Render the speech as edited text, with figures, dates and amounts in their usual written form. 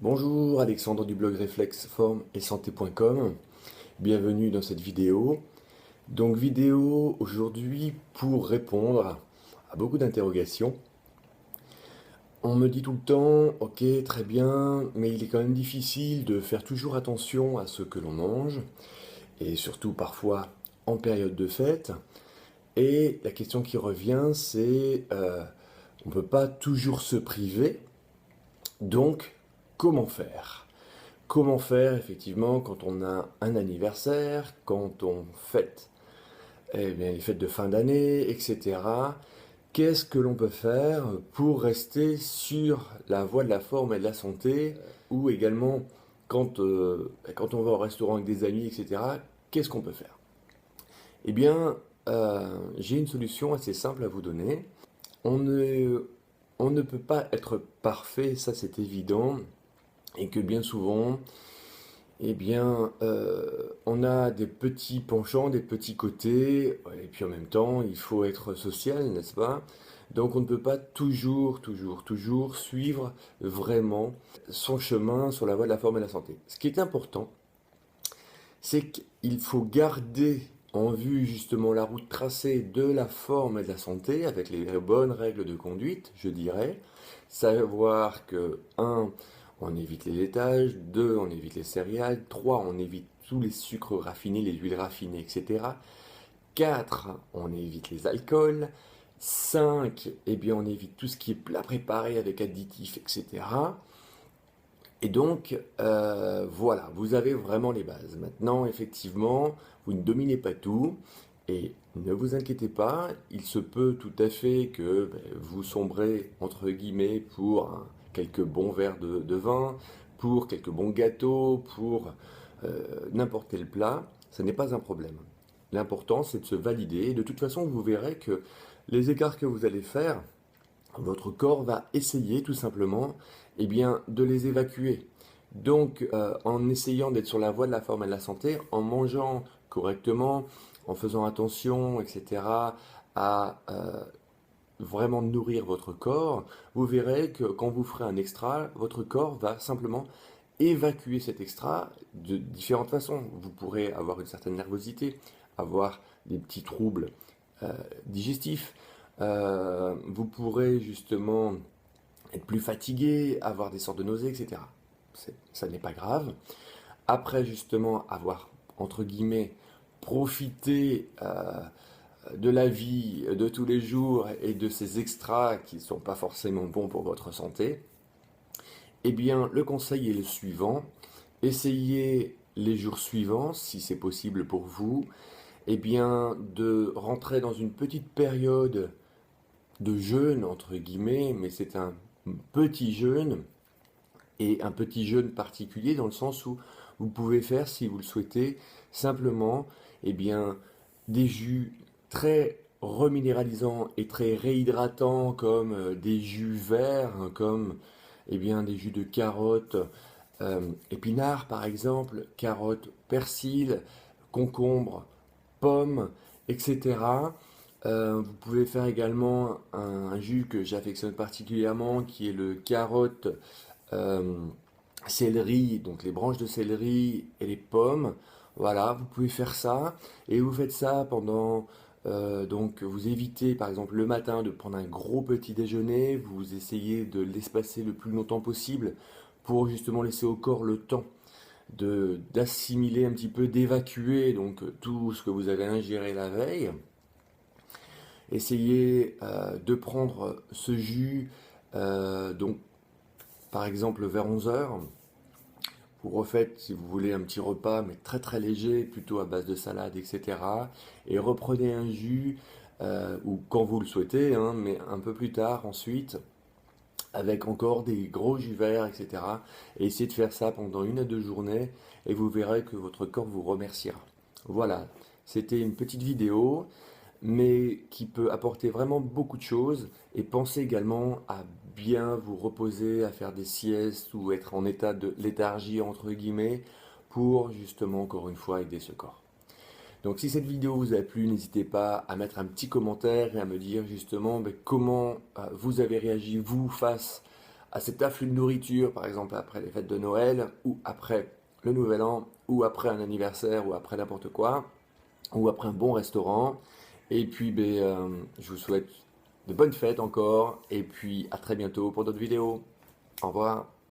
Bonjour, Alexandre du blog Réflexe Forme et Santé.com. Bienvenue dans cette vidéo. Donc vidéo aujourd'hui pour répondre à beaucoup d'interrogations. On me dit tout le temps, ok, très bien, mais il est quand même difficile de faire toujours attention à ce que l'on mange, et surtout parfois en période de fête. Et la question qui revient, c'est on ne peut pas toujours se priver, donc comment faire? Comment faire effectivement quand on a un anniversaire, quand on fête les fêtes de fin d'année, etc. Qu'est-ce que l'on peut faire pour rester sur la voie de la forme et de la santé, ou également quand on va au restaurant avec des amis, etc. Qu'est-ce qu'on peut faire? Eh bien, j'ai une solution assez simple à vous donner. On ne, on ne peut pas être parfait, ça c'est évident, et que bien souvent, eh bien, on a des petits penchants, des petits côtés, et puis en même temps, il faut être social, n'est-ce pas? Donc on ne peut pas toujours suivre vraiment son chemin sur la voie de la forme et de la santé. Ce qui est important, c'est qu'il faut garder en vue justement la route tracée de la forme et de la santé avec les bonnes règles de conduite, je dirais. Savoir que, un, on évite les laitages, 2, on évite les céréales, 3, on évite tous les sucres raffinés, les huiles raffinées, etc. 4, on évite les alcools. 5, eh bien, on évite tout ce qui est plat préparé avec additifs, etc. Et donc, voilà, vous avez vraiment les bases. Maintenant, effectivement, vous ne dominez pas tout. Et ne vous inquiétez pas, il se peut tout à fait que vous sombrez, entre guillemets, pour quelques bons verres de vin, pour quelques bons gâteaux, pour n'importe quel plat. Ce n'est pas un problème. L'important, c'est de se valider. Et de toute façon, vous verrez que les écarts que vous allez faire, votre corps va essayer tout simplement eh bien, de les évacuer. Donc, en essayant d'être sur la voie de la forme et de la santé, en mangeant correctement, en faisant attention, etc., à vraiment nourrir votre corps, vous verrez que quand vous ferez un extra, votre corps va simplement évacuer cet extra de différentes façons. Vous pourrez avoir une certaine nervosité, avoir des petits troubles digestifs. Vous pourrez justement être plus fatigué, avoir des sortes de nausées, etc. Ça n'est pas grave. Après justement avoir, entre guillemets, profité de la vie de tous les jours et de ces extras qui ne sont pas forcément bons pour votre santé, eh bien le conseil est le suivant. Essayez les jours suivants, si c'est possible pour vous, eh bien de rentrer dans une petite période de jeûne, entre guillemets, mais c'est un petit jeûne, et un petit jeûne particulier dans le sens où vous pouvez faire, si vous le souhaitez, simplement eh bien, des jus très reminéralisants et très réhydratants comme des jus verts, comme eh bien, des jus de carottes, épinards par exemple, carottes, persil, concombre, pommes, etc. Vous pouvez faire également un jus que j'affectionne particulièrement qui est le carotte, euh, céleri, donc les branches de céleri et les pommes. Voilà, vous pouvez faire ça et vous faites ça pendant. Donc vous évitez par exemple le matin de prendre un gros petit déjeuner, vous essayez de l'espacer le plus longtemps possible pour justement laisser au corps le temps d'assimiler un petit peu, d'évacuer donc tout ce que vous avez ingéré la veille. Essayez de prendre ce jus donc par exemple vers 11 heures. Vous refaites, si vous voulez, un petit repas, mais très très léger, plutôt à base de salade, etc. Et reprenez un jus, ou quand vous le souhaitez, hein, mais un peu plus tard ensuite, avec encore des gros jus verts, etc. Et essayez de faire ça pendant 1 à 2 journées, et vous verrez que votre corps vous remerciera. Voilà, c'était une petite vidéo mais qui peut apporter vraiment beaucoup de choses. Et pensez également à bien vous reposer, à faire des siestes ou être en état de léthargie, entre guillemets, pour justement, encore une fois, aider ce corps. Donc si cette vidéo vous a plu, n'hésitez pas à mettre un petit commentaire et à me dire justement comment vous avez réagi, vous, face à cet afflux de nourriture, par exemple après les fêtes de Noël, ou après le Nouvel An, ou après un anniversaire, ou après n'importe quoi, ou après un bon restaurant. Et puis, je vous souhaite de bonnes fêtes encore, et puis à très bientôt pour d'autres vidéos. Au revoir.